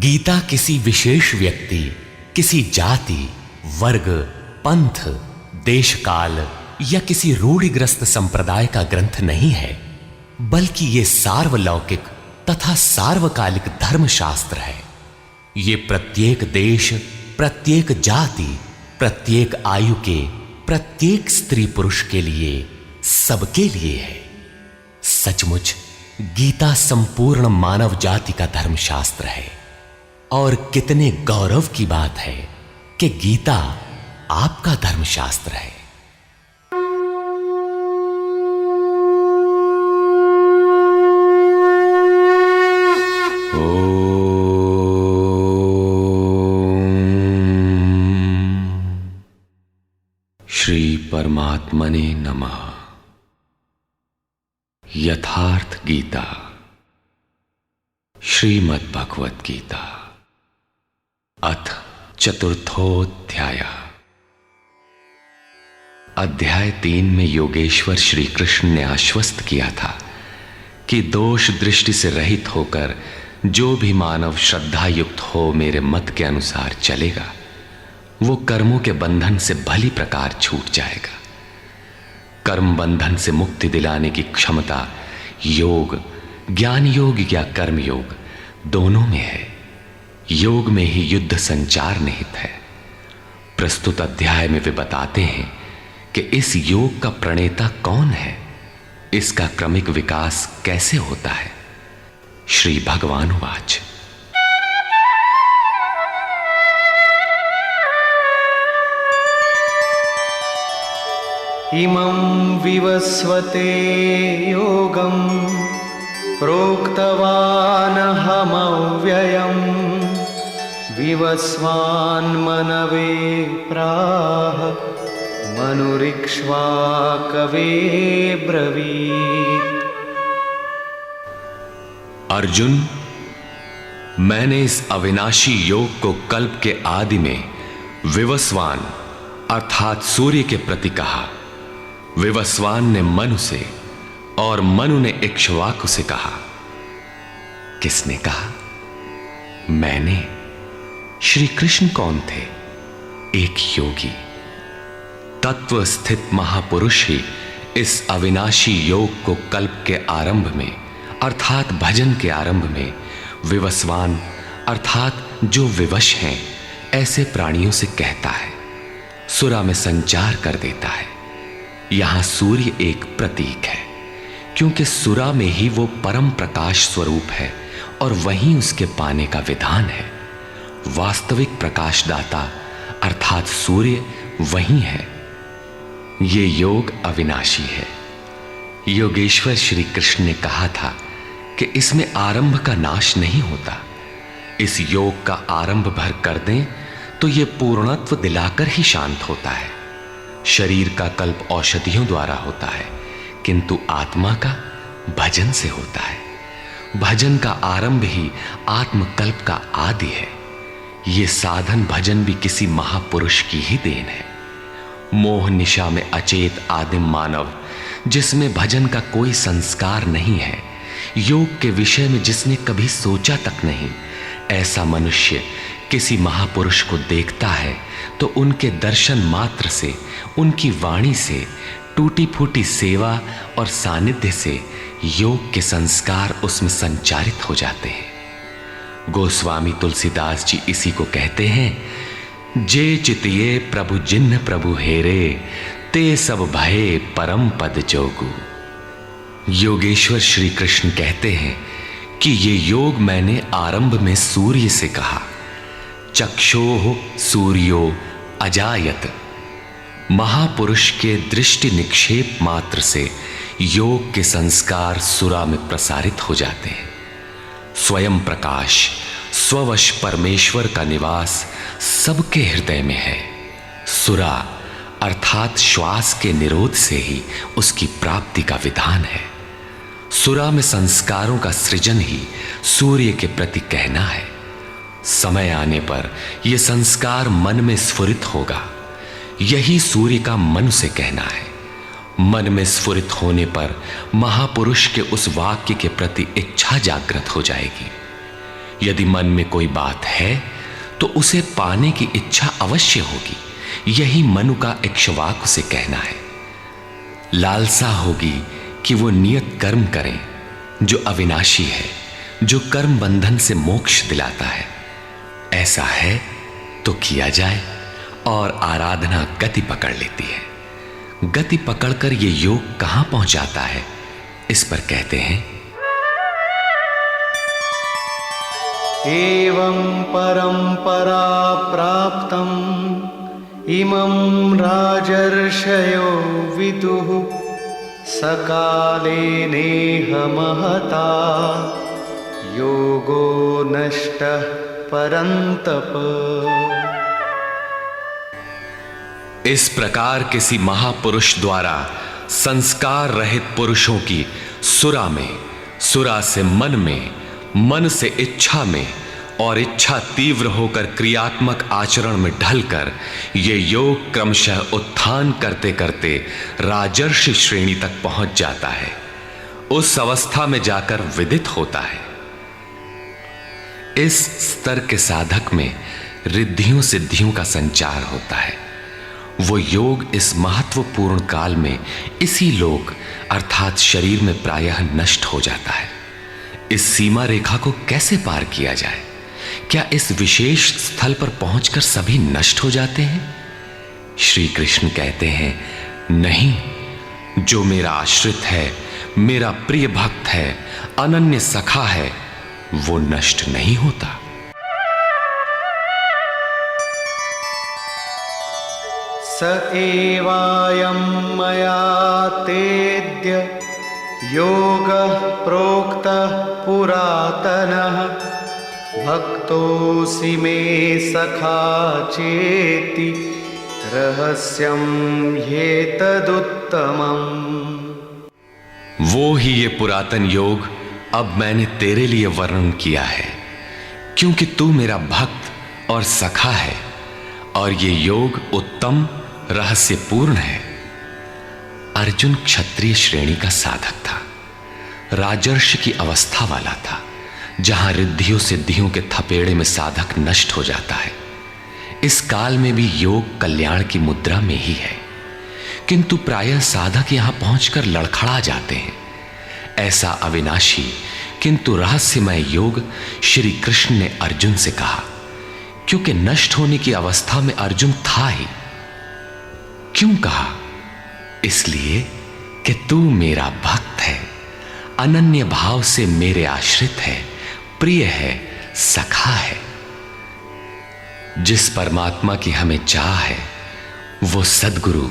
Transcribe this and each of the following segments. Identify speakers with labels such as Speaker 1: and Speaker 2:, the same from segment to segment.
Speaker 1: गीता किसी विशेष व्यक्ति, किसी जाति, वर्ग, पंथ, देश काल या किसी रूढ़िग्रस्त संप्रदाय का ग्रंथ नहीं है, बल्कि यह सार्वलौकिक तथा सार्वकालिक धर्मशास्त्र है। ये प्रत्येक देश, प्रत्येक जाति, प्रत्येक आयु के, प्रत्येक स्त्री पुरुष के लिए, सबके लिए है। सचमुच गीता संपूर्ण मानव जाति का धर्मशास्त्र है और कितने गौरव की बात है कि गीता आपका धर्मशास्त्र है।
Speaker 2: श्री परमात्मने नमः। यथार्थ गीता, श्रीमद् भगवत गीता, अथ चतुर्थोऽध्याय। अध्याय 3 में योगेश्वर श्री कृष्ण ने आश्वस्त किया था कि दोष दृष्टि से रहित होकर जो भी मानव श्रद्धा युक्त हो मेरे मत के अनुसार चलेगा, वो कर्मों के बंधन से भली प्रकार छूट जाएगा। कर्म बंधन से मुक्ति दिलाने की क्षमता योग, ज्ञान योग या कर्म योग दोनों में है। योग में ही युद्ध संचार निहित है। प्रस्तुत अध्याय में वे बताते हैं कि इस योग का प्रणेता कौन है, इसका क्रमिक विकास कैसे होता है। श्री भगवानुवाच।
Speaker 3: इमं विवस्वते योगं प्रोक्तवानहमव्ययं विवस्वान्मनवे प्राह मनुरिक्ष्वाकवे ब्रवीत्।
Speaker 2: अर्जुन, मैंने इस अविनाशी योग को कल्प के आदि में विवस्वान अर्थात सूर्य के प्रति कहा। विवस्वान ने मनु से और मनु ने इक्ष्वाकु से कहा। किसने कहा? मैंने। श्री कृष्ण कौन थे? एक योगी, तत्व स्थित महापुरुष ही इस अविनाशी योग को कल्प के आरंभ में अर्थात भजन के आरंभ में विवस्वान अर्थात जो विवश हैं ऐसे प्राणियों से कहता है, सुरा में संचार कर देता है। यहां सूर्य एक प्रतीक है, क्योंकि सुरा में ही वो परम प्रकाश स्वरूप है और वहीं उसके पाने का विधान है। वास्तविक प्रकाशदाता अर्थात सूर्य वहीं है। ये योग अविनाशी है। योगेश्वर श्री कृष्ण ने कहा था कि इसमें आरंभ का नाश नहीं होता। इस योग का आरंभ भर कर दें तो ये पूर्णत्व दिलाकर ही शांत होता है। शरीर का कल्प औषधियों द्वारा होता है, किंतु आत्मा का भजन से होता है। भजन का आरंभ ही आत्मकल्प का आदि है। ये साधन भजन भी किसी महापुरुष की ही देन है। मोह निशा में अचेत आदिम मानव, जिसमें भजन का कोई संस्कार नहीं है, योग के विषय में जिसने कभी सोचा तक नहीं, ऐसा मनुष्य किसी महापुरुष को देखता है तो उनके दर्शन मात्र से, उनकी वाणी से, टूटी फूटी सेवा और सानिध्य से योग के संस्कार उसमें संचारित हो जाते हैं। गोस्वामी तुलसीदास जी इसी को कहते हैं, जे चितिये प्रभु जिन्ह प्रभु हेरे, ते सब भये परम पद जोगु। योगेश्वर श्री कृष्ण कहते हैं कि ये योग मैंने आरंभ में सूर्य से कहा। चक्षोः सूर्यो अजायत। महापुरुष के दृष्टि निक्षेप मात्र से योग के संस्कार सुरा में प्रसारित हो जाते हैं। स्वयं प्रकाश, स्ववश परमेश्वर का निवास सबके हृदय में है। सुरा अर्थात श्वास के निरोध से ही उसकी प्राप्ति का विधान है। सुरा में संस्कारों का सृजन ही सूर्य के प्रति कहना है। समय आने पर यह संस्कार मन में स्फुरित होगा। यही सूर्य का मन से कहना है। मन में स्फुरित होने पर महापुरुष के उस वाक्य के प्रति इच्छा जागृत हो जाएगी। यदि मन में कोई बात है तो उसे पाने की इच्छा अवश्य होगी। यही मनु का इक्ष्वाकु से कहना है। लालसा होगी कि वो नियत कर्म करें जो अविनाशी है, जो कर्म बंधन से मोक्ष दिलाता है। ऐसा है तो किया जाए और आराधना गति पकड़ लेती है। गति पकड़कर ये योग कहां पहुंचाता है, इस पर कहते हैं,
Speaker 3: एवं परंपरा प्राप्तम इमं राजर्षयो विदुः सकाले नेह महता योगो नष्टः परंतप।
Speaker 2: इस प्रकार किसी महापुरुष द्वारा संस्कार रहित पुरुषों की सुरा में, सुरा से मन में, मन से इच्छा में और इच्छा तीव्र होकर क्रियात्मक आचरण में ढलकर ये योग क्रमशः उत्थान करते करते राजर्षि श्रेणी तक पहुंच जाता है। उस अवस्था में जाकर विदित होता है। इस स्तर के साधक में रिद्धियों सिद्धियों का संचार होता है। वो योग इस महत्वपूर्ण काल में इसी लोक अर्थात शरीर में प्रायः नष्ट हो जाता है। इस सीमा रेखा को कैसे पार किया जाए? क्या इस विशेष स्थल पर पहुंचकर सभी नष्ट हो जाते हैं? श्री कृष्ण कहते हैं, नहीं, जो मेरा आश्रित है, मेरा प्रिय भक्त है, अनन्य सखा है, वो नष्ट नहीं होता।
Speaker 3: स एवायं मया तेद्य योगः प्रोक्तः पुरातनः भक्तोऽसि मे सखा चेति रहस्यं ह्येतदुत्तमम्।
Speaker 2: वो ही ये पुरातन योग अब मैंने तेरे लिए वर्णन किया है, क्योंकि तू मेरा भक्त और सखा है और ये योग उत्तम रहस्यपूर्ण है। अर्जुन क्षत्रिय श्रेणी का साधक था, राजर्षि की अवस्था वाला था, जहां रिद्धियों सिद्धियों के थपेड़े में साधक नष्ट हो जाता है। इस काल में भी योग कल्याण की मुद्रा में ही है, किंतु प्रायः साधक यहां पहुंचकर लड़खड़ा जाते हैं। ऐसा अविनाशी किंतु रहस्यमय योग श्री कृष्ण ने अर्जुन से कहा, क्योंकि नष्ट होने की अवस्था में अर्जुन था ही। क्यों कहा? इसलिए कि तू मेरा भक्त है, अनन्य भाव से मेरे आश्रित है, प्रिय है, सखा है। जिस परमात्मा की हमें चाह है, वो सद्गुरु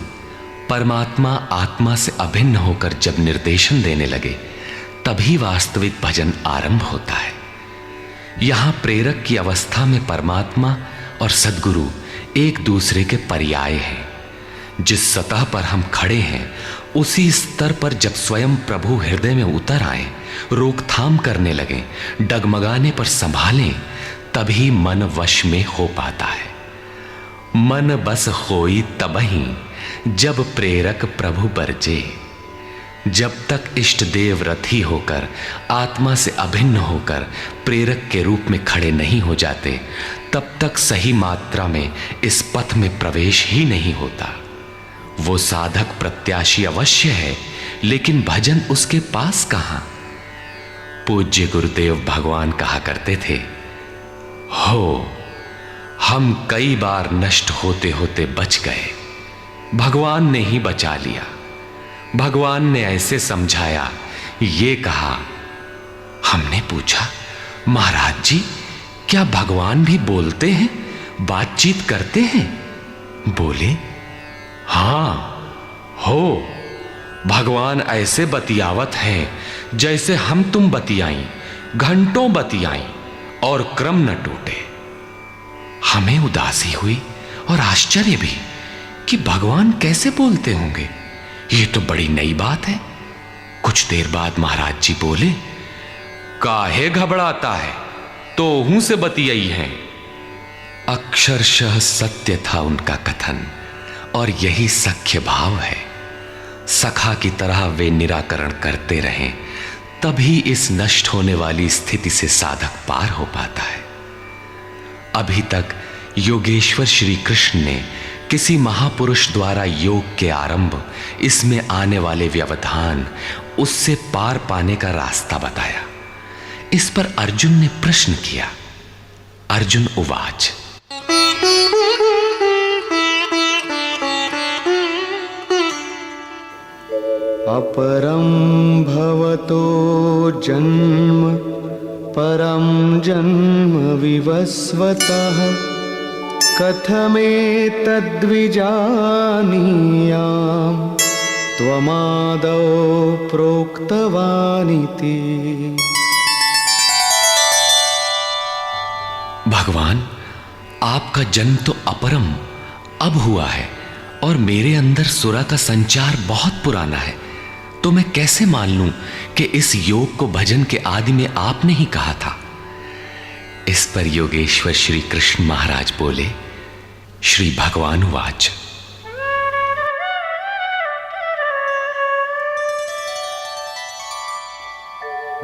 Speaker 2: परमात्मा आत्मा से अभिन्न होकर जब निर्देशन देने लगे, तभी वास्तविक भजन आरंभ होता है। यहां प्रेरक की अवस्था में परमात्मा और सद्गुरु एक दूसरे के पर्याय हैं। जिस सतह पर हम खड़े हैं, उसी स्तर पर जब स्वयं प्रभु हृदय में उतर आए, रोकथाम करने लगे, डगमगाने पर संभालें, तभी मन वश में हो पाता है। मन बस होई तबही जब प्रेरक प्रभु बरजे। जब तक इष्ट देव रथी होकर आत्मा से अभिन्न होकर प्रेरक के रूप में खड़े नहीं हो जाते, तब तक सही मात्रा में इस पथ में प्रवेश ही नहीं होता। वो साधक प्रत्याशी अवश्य है, लेकिन भजन उसके पास कहां? पूज्य गुरुदेव भगवान कहा करते थे, हो हम कई बार नष्ट होते होते बच गए, भगवान ने ही बचा लिया। भगवान ने ऐसे समझाया, ये कहा। हमने पूछा, महाराज जी, क्या भगवान भी बोलते हैं, बातचीत करते हैं? बोले, हां, हो, भगवान ऐसे बतियावत हैं जैसे हम तुम बतियाई, घंटों बतियाई और क्रम न टूटे। हमें उदासी हुई और आश्चर्य भी कि भगवान कैसे बोलते होंगे, ये तो बड़ी नई बात है। कुछ देर बाद महाराज जी बोले, काहे घबराता है, तो हूं से बतियाई हैं। अक्षरशः सत्य था उनका कथन, और यही सख्य भाव है। सखा की तरह वे निराकरण करते रहें, तभी इस नष्ट होने वाली स्थिति से साधक पार हो पाता है। अभी तक योगेश्वर श्री कृष्ण ने किसी महापुरुष द्वारा योग के आरंभ, इसमें आने वाले व्यवधान, उससे पार पाने का रास्ता बताया। इस पर अर्जुन ने प्रश्न किया। अर्जुन उवाच,
Speaker 3: अपरं भवतो जन्म परं जन्म विवस्वतः कथमेतद्विजानीयाम् त्वमादौ प्रोक्तवानिति।
Speaker 2: भगवान, आपका जन्म तो अपरम अब हुआ है और मेरे अंदर सुरा का संचार बहुत पुराना है, तो मैं कैसे मान लूं कि इस योग को भजन के आदि में आपने ही कहा था। इस पर योगेश्वर श्री कृष्ण महाराज बोले। श्री भगवान वाच,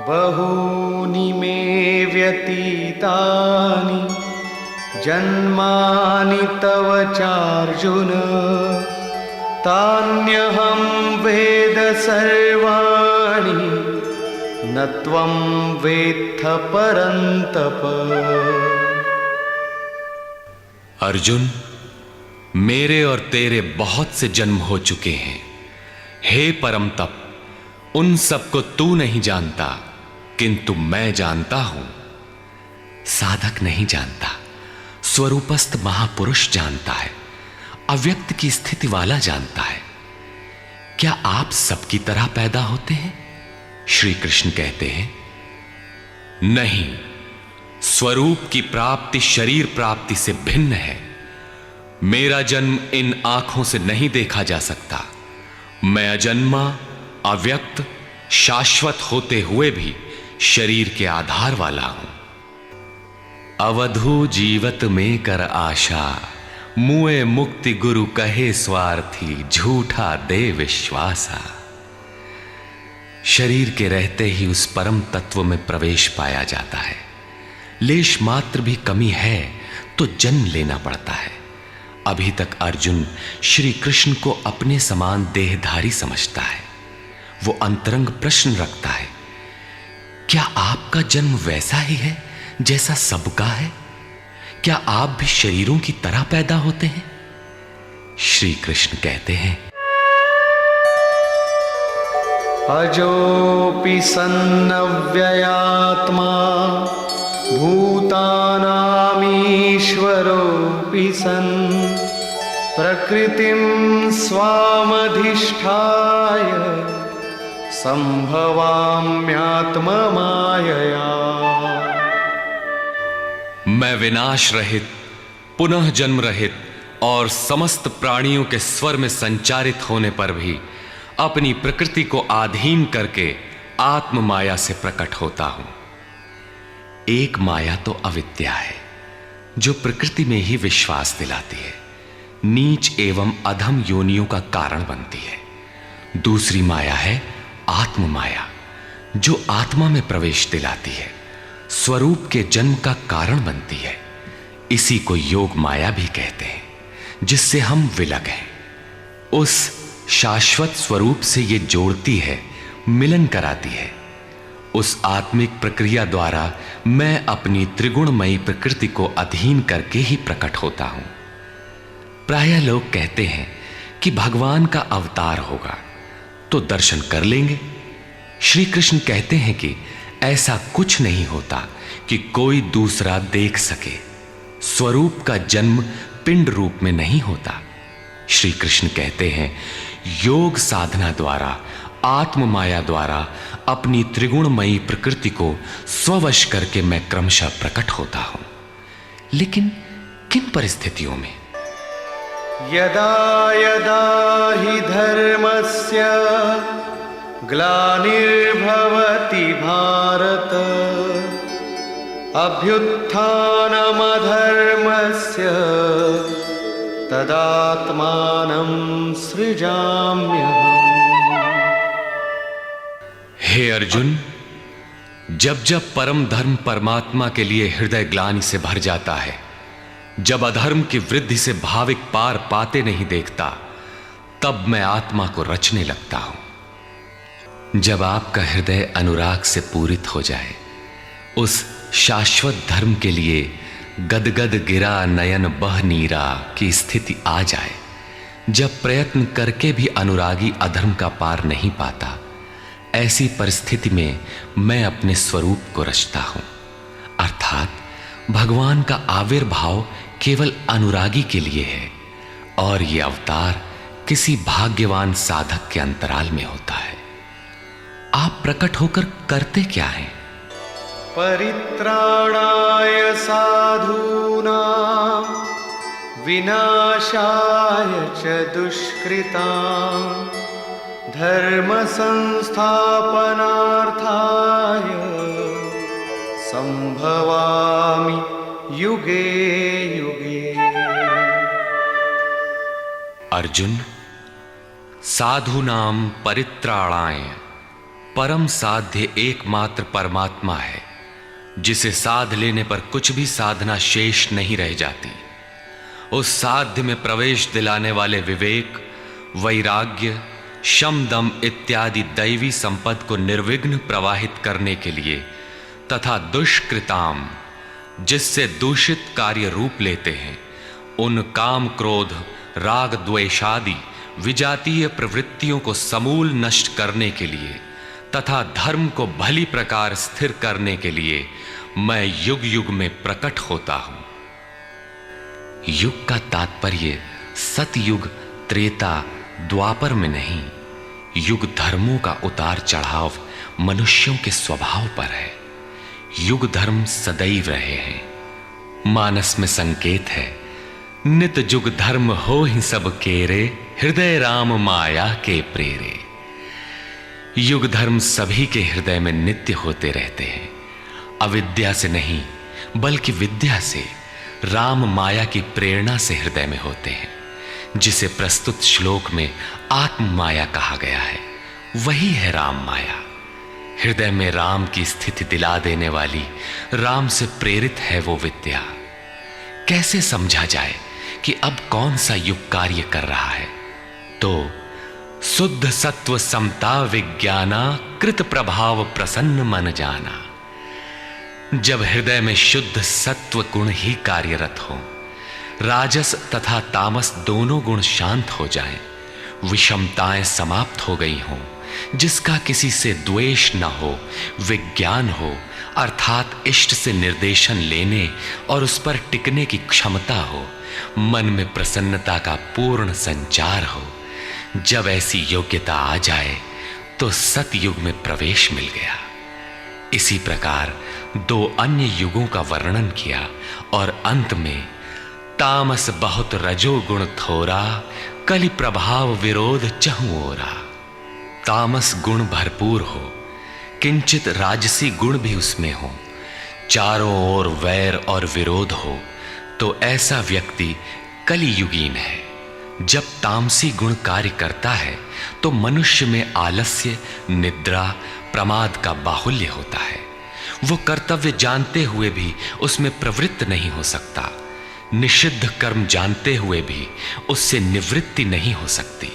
Speaker 3: बहूनि मे व्यतीतानि जन्मानि तव चार्जुन तान्यहं वेद सर्वाणि न त्वं वेत्थ परन्तप।
Speaker 2: अर्जुन, मेरे और तेरे बहुत से जन्म हो चुके हैं। हे परम तप, उन सबको तू नहीं जानता, किंतु मैं जानता हूं। साधक नहीं जानता, स्वरूपस्थ महापुरुष जानता है, अव्यक्त की स्थिति वाला जानता है। क्या आप सबकी तरह पैदा होते हैं? श्री कृष्ण कहते हैं, नहीं, स्वरूप की प्राप्ति शरीर प्राप्ति से भिन्न है। मेरा जन्म इन आंखों से नहीं देखा जा सकता। मैं अजन्मा, अव्यक्त, शाश्वत होते हुए भी शरीर के आधार वाला हूं। अवधू जीवत में कर आशा, मुए मुक्ति गुरु कहे स्वार्थी, झूठा दे विश्वासा। शरीर के रहते ही उस परम तत्व में प्रवेश पाया जाता है। लेश मात्र भी कमी है तो जन्म लेना पड़ता है। अभी तक अर्जुन श्री कृष्ण को अपने समान देहधारी समझता है। वो अंतरंग प्रश्न रखता है, क्या आपका जन्म वैसा ही है जैसा सबका है? क्या आप भी शरीरों की तरह पैदा होते हैं? श्री कृष्ण कहते हैं,
Speaker 3: अजोऽपि सन्नव्ययात्मा भूतानामीश्वरोऽपि सन् प्रकृतिं स्वामधिष्ठाय संभवाम्यात्ममायया।
Speaker 2: मैं विनाश रहित, पुनः जन्म रहित और समस्त प्राणियों के स्वर में संचारित होने पर भी अपनी प्रकृति को अधीन करके आत्म माया से प्रकट होता हूं। एक माया तो अविद्या है, जो प्रकृति में ही विश्वास दिलाती है, नीच एवं अधम योनियों का कारण बनती है। दूसरी माया है आत्म माया, जो आत्मा में प्रवेश दिलाती है, स्वरूप के जन्म का कारण बनती है। इसी को योग माया भी कहते हैं, जिससे हम विलग हैं। उस शाश्वत स्वरूप से ये जोड़ती है, मिलन कराती है। उस आत्मिक प्रक्रिया द्वारा मैं अपनी त्रिगुणमयी प्रकृति को अधीन करके ही प्रकट होता हूं। प्रायः लोग कहते हैं कि भगवान का अवतार होगा तो दर्शन कर लेंगे। श्री कृष्ण कहते हैं कि ऐसा कुछ नहीं होता कि कोई दूसरा देख सके। स्वरूप का जन्म पिंड रूप में नहीं होता। श्री कृष्ण कहते हैं, योग साधना द्वारा, आत्म माया द्वारा अपनी त्रिगुणमयी प्रकृति को स्ववश करके मैं क्रमशः प्रकट होता हूं। लेकिन किन परिस्थितियों में?
Speaker 3: यदा यदा हि धर्मस्य ग्लानिर्भवति भारत अभ्युत्थानमधर्मस्य तदात्मानं सृजाम्यहम्।
Speaker 2: हे अर्जुन, जब जब परम धर्म परमात्मा के लिए हृदय ग्लानि से भर जाता है, जब अधर्म की वृद्धि से भाविक पार पाते नहीं देखता, तब मैं आत्मा को रचने लगता हूं। जब आपका हृदय अनुराग से पूरित हो जाए, उस शाश्वत धर्म के लिए गदगद गिरा नयन बह नीरा की स्थिति आ जाए, जब प्रयत्न करके भी अनुरागी अधर्म का पार नहीं पाता, ऐसी परिस्थिति में मैं अपने स्वरूप को रचता हूं। अर्थात भगवान का आविर्भाव केवल अनुरागी के लिए है और यह अवतार किसी भाग्यवान साधक के अंतराल में होता है। आप प्रकट होकर करते क्या हैं?
Speaker 3: परित्राणाय साधूनां विनाशाय च दुष्कृतां धर्म संस्थापनार्थाय संभवामि युगे युगे।
Speaker 2: अर्जुन, साधूनाम परित्राणाय परम साध्य एकमात्र परमात्मा है, जिसे साध लेने पर कुछ भी साधना शेष नहीं रह जाती। उस साध्य में प्रवेश दिलाने वाले विवेक, वैराग्य, शम दम इत्यादि दैवी संपद को निर्विघ्न प्रवाहित करने के लिए तथा दुष्कृताम, जिससे दूषित कार्य रूप लेते हैं, उन काम क्रोध राग द्वेषादि विजातीय प्रवृत्तियों को समूल नष्ट करने के लिए तथा धर्म को भली प्रकार स्थिर करने के लिए मैं युग युग में प्रकट होता हूं। युग का तात्पर्य सतयुग, त्रेता, द्वापर में नहीं। युग धर्मों का उतार चढ़ाव मनुष्यों के स्वभाव पर है। युग धर्म सदैव रहे हैं। मानस में संकेत है, नित जुग धर्म हो ही सब केरे, हृदय राम माया के प्रेरे। युग धर्म सभी के हृदय में नित्य होते रहते हैं। अविद्या से नहीं बल्कि विद्या से, राम माया की प्रेरणा से हृदय में होते हैं, जिसे प्रस्तुत श्लोक में आत्म माया कहा गया है। वही है राम माया। हृदय में राम की स्थिति दिला देने वाली, राम से प्रेरित है वो विद्या। कैसे समझा जाए कि अब कौन सा युग कार्य कर रहा है? तो शुद्ध सत्व समता विज्ञाना, कृत प्रभाव प्रसन्न मन जाना। जब हृदय में शुद्ध सत्व गुण ही कार्यरत हो, राजस तथा तामस दोनों गुण शांत हो जाएं, विषमताएं समाप्त हो गई हों, जिसका किसी से द्वेष न हो, विज्ञान हो, अर्थात इष्ट से निर्देशन लेने और उस पर टिकने की क्षमता हो, मन में प्रसन्नता का पूर्ण संचार हो, जब ऐसी योग्यता आ जाए तो सतयुग में प्रवेश मिल गया। इसी प्रकार दो अन्य युगों का वर्णन किया और अंत में तामस बहुत रजो गुण थोरा, कलि प्रभाव विरोध चहुं ओरा। तामस गुण भरपूर हो, किंचित राजसी गुण भी उसमें हो, चारों ओर वैर और विरोध हो, तो ऐसा व्यक्ति कलियुगीन है। जब तामसी गुण कार्य करता है तो मनुष्य में आलस्य, निद्रा, प्रमाद का बाहुल्य होता है। वो कर्तव्य जानते हुए भी उसमें प्रवृत्त नहीं हो सकता, निषिद्ध कर्म जानते हुए भी उससे निवृत्ति नहीं हो सकती।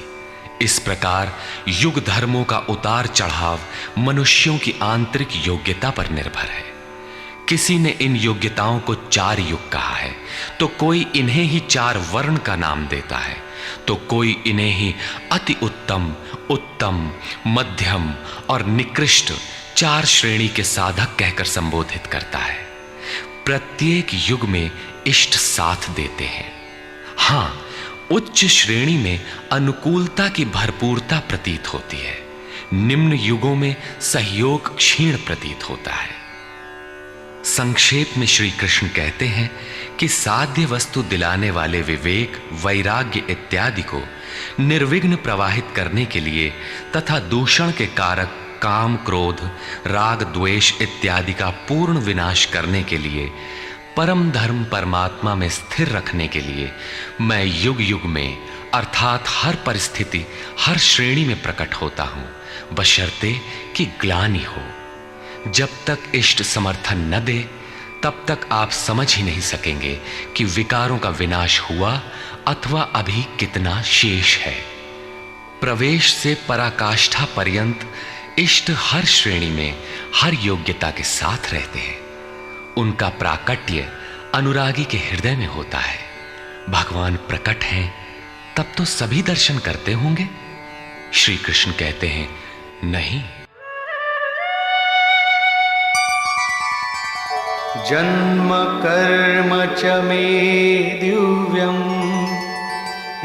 Speaker 2: इस प्रकार युग धर्मों का उतार चढ़ाव मनुष्यों की आंतरिक योग्यता पर निर्भर है। किसी ने इन योग्यताओं को 4 युग कहा है, तो कोई इन्हें ही 4 वर्ण का नाम देता है, तो कोई इन्हें ही अति उत्तम, उत्तम, मध्यम और निकृष्ट 4 श्रेणी के साधक कहकर संबोधित करता है। प्रत्येक युग में इष्ट साथ देते हैं। हां, उच्च श्रेणी में अनुकूलता की भरपूरता प्रतीत होती है, निम्न युगों में सहयोग क्षीण प्रतीत होता है। संक्षेप में श्री कृष्ण कहते हैं कि साध्य वस्तु दिलाने वाले विवेक, वैराग्य इत्यादि को निर्विघ्न प्रवाहित करने के लिए तथा दूषण के कारक काम, क्रोध, राग, द्वेष इत्यादि का पूर्ण विनाश करने के लिए, परम धर्म परमात्मा में स्थिर रखने के लिए मैं युग युग में अर्थात हर परिस्थिति, हर श्रेणी में प्रकट होता हूं, बशर्ते कि ग्लानि हो। जब तक इष्ट समर्थन न दे तब तक आप समझ ही नहीं सकेंगे कि विकारों का विनाश हुआ अथवा अभी कितना शेष है। प्रवेश से पराकाष्ठा पर्यंत इष्ट हर श्रेणी में हर योग्यता के साथ रहते हैं। उनका प्राकट्य अनुरागी के हृदय में होता है। भगवान प्रकट हैं तब तो सभी दर्शन करते होंगे। श्री कृष्ण कहते हैं, नहीं।
Speaker 3: जन्म कर्म च मे दिव्यम्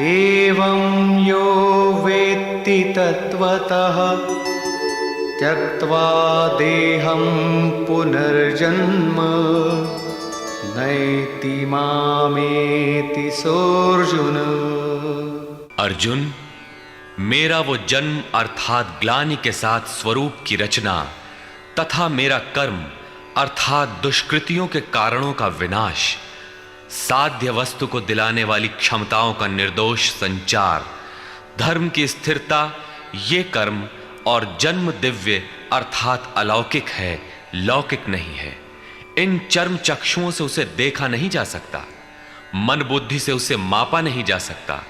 Speaker 3: एवं यो वेत्ति तत्वतः त्यक्त्वा देहं पुनर्जन्म नैति मामेति सोऽर्जुन।
Speaker 2: अर्जुन, मेरा वो जन्म अर्थात ग्लानि के साथ स्वरूप की रचना तथा मेरा कर्म अर्थात दुष्कृतियों के कारणों का विनाश, साध्य वस्तु को दिलाने वाली क्षमताओं का निर्दोष संचार, धर्म की स्थिरता, ये कर्म और जन्म दिव्य अर्थात अलौकिक है, लौकिक नहीं है। इन चर्म चक्षुओं से उसे देखा नहीं जा सकता, मन बुद्धि से उसे मापा नहीं जा सकता।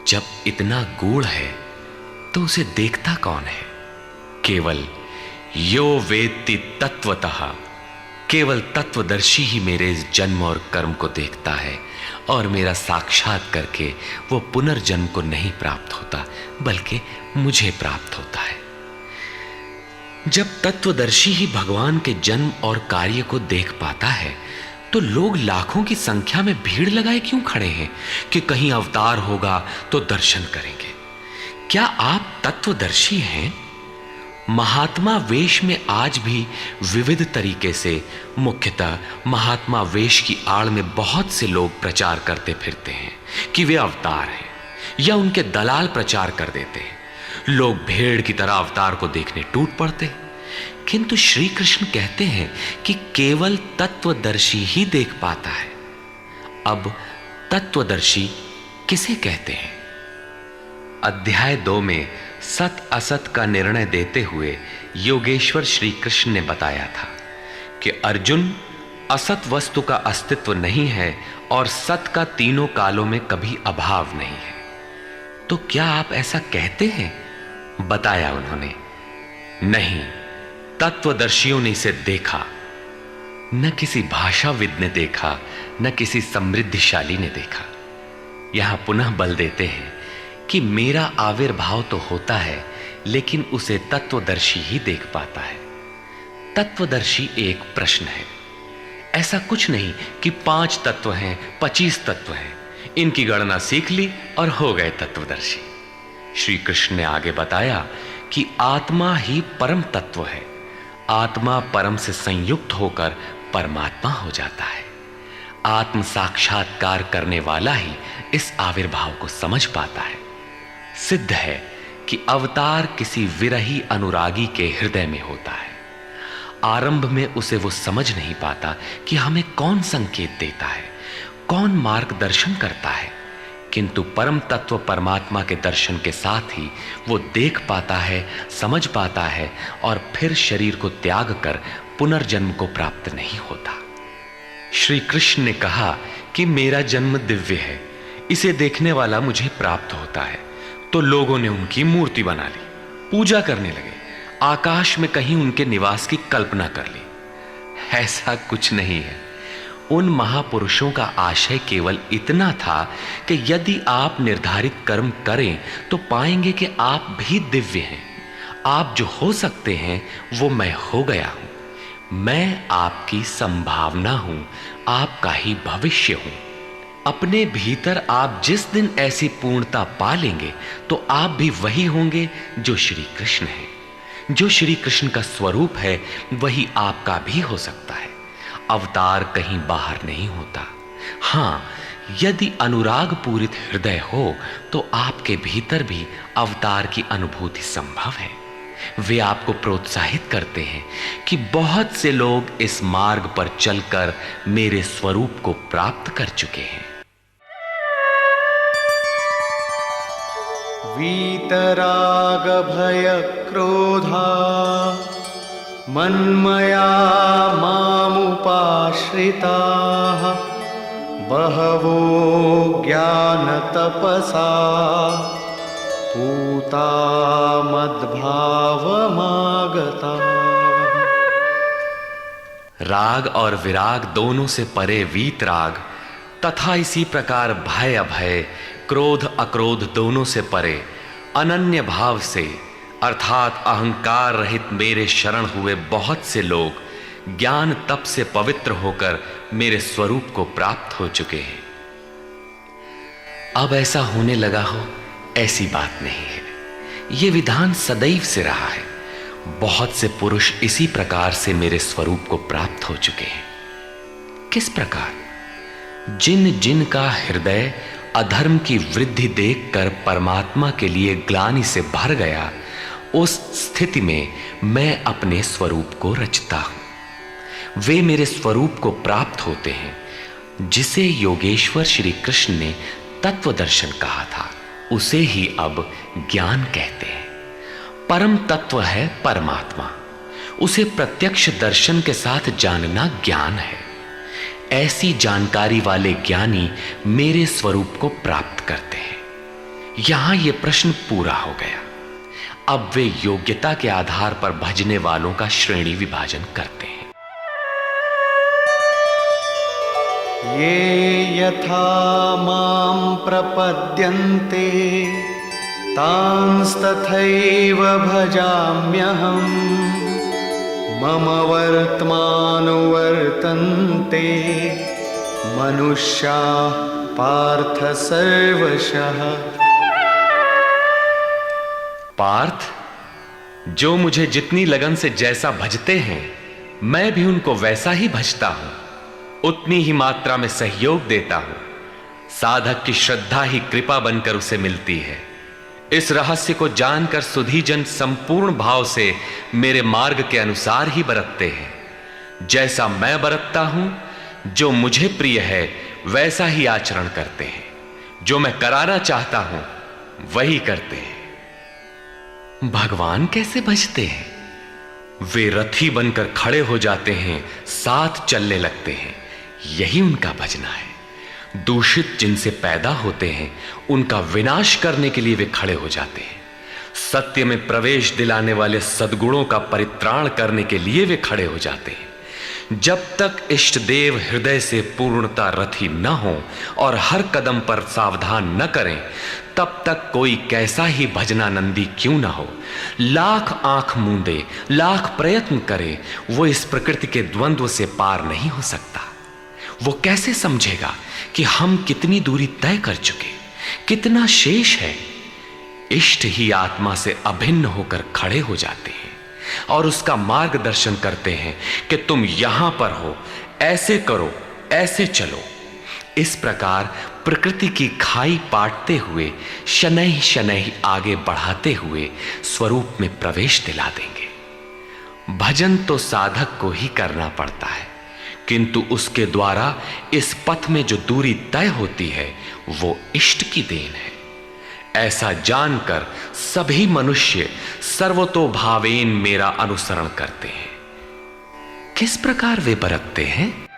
Speaker 2: जब इतना गूढ़ है तो उसे देखता कौन है? केवल यो वेत्ति तत्वतः, केवल तत्वदर्शी ही मेरे इस जन्म और कर्म को देखता है और मेरा साक्षात करके वो पुनर्जन्म को नहीं प्राप्त होता बल्कि मुझे प्राप्त होता है। जब तत्वदर्शी ही भगवान के जन्म और कार्य को देख पाता है तो लोग लाखों की संख्या में भीड़ लगाए क्यों खड़े हैं कि कहीं अवतार होगा तो दर्शन करेंगे? क्या आप तत्वदर्शी हैं? महात्मा वेश में आज भी विविध तरीके से, मुख्यतः महात्मा वेश की आड़ में बहुत से लोग प्रचार करते फिरते हैं कि वे अवतार हैं, या उनके दलाल प्रचार कर देते हैं। लोग भेड़ की तरह अवतार को देखने टूट पड़ते हैं। किंतु श्री कृष्ण कहते हैं कि केवल तत्वदर्शी ही देख पाता है। अब तत्वदर्शी किसे कहते हैं? अध्याय 2 में सत असत का निर्णय देते हुए योगेश्वर श्री कृष्ण ने बताया था कि अर्जुन, असत वस्तु का अस्तित्व नहीं है और सत का तीनों कालों में कभी अभाव नहीं है। तो क्या आप ऐसा कहते हैं? बताया उन्होंने, नहीं, तत्वदर्शियों ने इसे देखा। न किसी भाषाविद ने देखा, न किसी समृद्धिशाली ने देखा। यहां पुनः बल देते हैं कि मेरा आविर्भाव तो होता है लेकिन उसे तत्वदर्शी ही देख पाता है। तत्वदर्शी एक प्रश्न है। ऐसा कुछ नहीं कि 5 तत्व हैं, 25 तत्व हैं, इनकी गणना सीख ली और हो गए तत्वदर्शी। श्री कृष्ण ने आगे बताया कि आत्मा ही परम तत्व है। आत्मा परम से संयुक्त होकर परमात्मा हो जाता है। आत्म साक्षात्कार करने वाला ही इस आविर्भाव को समझ पाता है। सिद्ध है कि अवतार किसी विरही अनुरागी के हृदय में होता है। आरंभ में उसे वो समझ नहीं पाता कि हमें कौन संकेत देता है, कौन मार्गदर्शन करता है, किंतु परम तत्व परमात्मा के दर्शन के साथ ही वो देख पाता है, समझ पाता है और फिर शरीर को त्याग कर पुनर्जन्म को प्राप्त नहीं होता। श्री कृष्ण ने कहा कि मेरा जन्म दिव्य है, इसे देखने वाला मुझे प्राप्त होता है। तो लोगों ने उनकी मूर्ति बना ली, पूजा करने लगे, आकाश में कहीं उनके निवास की कल्पना कर ली। ऐसा कुछ नहीं है। उन महापुरुषों का आशय केवल इतना था कि यदि आप निर्धारित कर्म करें तो पाएंगे कि आप भी दिव्य हैं। आप जो हो सकते हैं वो मैं हो गया हूं। मैं आपकी संभावना हूं, आपका ही भविष्य हूं। अपने भीतर आप जिस दिन ऐसी पूर्णता पा लेंगे तो आप भी वही होंगे जो श्री कृष्ण है। जो श्री कृष्ण का स्वरूप है वही आपका भी हो सकता है। अवतार कहीं बाहर नहीं होता। हां, यदि अनुराग पूरित हृदय हो तो आपके भीतर भी अवतार की अनुभूति संभव है। वे आपको प्रोत्साहित करते हैं कि बहुत से लोग इस मार्ग पर चलकर मेरे स्वरूप को प्राप्त कर चुके हैं।
Speaker 3: वीतराग भय क्रोधा मन्मया मामुपाश्रिताः बहवो ज्ञानतपसा पूता मद्भावमागता।
Speaker 2: राग और विराग दोनों से परे वीतराग तथा इसी प्रकार भय अभय, क्रोध अक्रोध दोनों से परे अनन्य भाव से अर्थात अहंकार रहित मेरे शरण हुए बहुत से लोग ज्ञान तप से पवित्र होकर मेरे स्वरूप को प्राप्त हो चुके हैं। अब ऐसा होने लगा हो ऐसी बात नहीं है। यह विधान सदैव से रहा है। बहुत से पुरुष इसी प्रकार से मेरे स्वरूप को प्राप्त हो चुके हैं। किस प्रकार? जिन जिन का हृदय अधर्म की वृद्धि देखकर परमात्मा के लिए ग्लानि से भर गया, उस स्थिति में मैं अपने स्वरूप को रचता हूं। वे मेरे स्वरूप को प्राप्त होते हैं, जिसे योगेश्वर श्री कृष्ण ने तत्व दर्शन कहा था, उसे ही अब ज्ञान कहते हैं। परम तत्व है परमात्मा, उसे प्रत्यक्ष दर्शन के साथ जानना ज्ञान है। ऐसी जानकारी वाले ज्ञानी मेरे स्वरूप को प्राप्त करते हैं। यहां यह प्रश्न पूरा हो गया। अब वे योग्यता के आधार पर भजने वालों का श्रेणी विभाजन करते हैं।
Speaker 3: ये यथा मां प्रपद्यन्ते तांस्तथैव भजाम्यहम् मम वर्त्मानुवर्तन्ते मनुष्याः पार्थ सर्वशः।
Speaker 2: पार्थ, जो मुझे जितनी लगन से जैसा भजते हैं, मैं भी उनको वैसा ही भजता हूं, उतनी ही मात्रा में सहयोग देता हूं। साधक की श्रद्धा ही कृपा बनकर उसे मिलती है। इस रहस्य को जानकर सुधीजन संपूर्ण भाव से मेरे मार्ग के अनुसार ही बरतते हैं। जैसा मैं बरतता हूं, जो मुझे प्रिय है वैसा ही आचरण करते हैं। जो मैं कराना चाहता हूं वही करते हैं। भगवान कैसे भजते हैं? वे रथी बनकर खड़े हो जाते हैं, साथ चलने लगते हैं। यही उनका भजना है। दूषित जिनसे पैदा होते हैं, उनका विनाश करने के लिए वे खड़े हो जाते हैं। सत्य में प्रवेश दिलाने वाले सद्गुणों का परित्राण करने के लिए वे खड़े हो जाते हैं। जब तक इष्ट देव हृदय से पूर्णता रथी न हो और हर कदम पर सावधान न करें, तब तक कोई कैसा ही भजनानंदी क्यों ना हो, लाख आंख मूंदे, लाख प्रयत्न करे, वो इस प्रकृति के द्वंद्व से पार नहीं हो सकता। वो कैसे समझेगा कि हम कितनी दूरी तय कर चुके, कितना शेष है। इष्ट ही आत्मा से अभिन्न होकर खड़े हो जाते हैं और उसका मार्गदर्शन करते हैं कि तुम यहां पर हो, ऐसे करो, ऐसे चलो। इस प्रकार प्रकृति की खाई पाटते हुए शनैः शनैः आगे बढ़ाते हुए स्वरूप में प्रवेश दिला देंगे। भजन तो साधक को ही करना पड़ता है, किंतु उसके द्वारा इस पथ में जो दूरी तय होती है वो इष्ट की देन है। ऐसा जानकर सभी मनुष्य सर्वतोभावेन मेरा अनुसरण करते हैं। किस प्रकार वे बरतते हैं?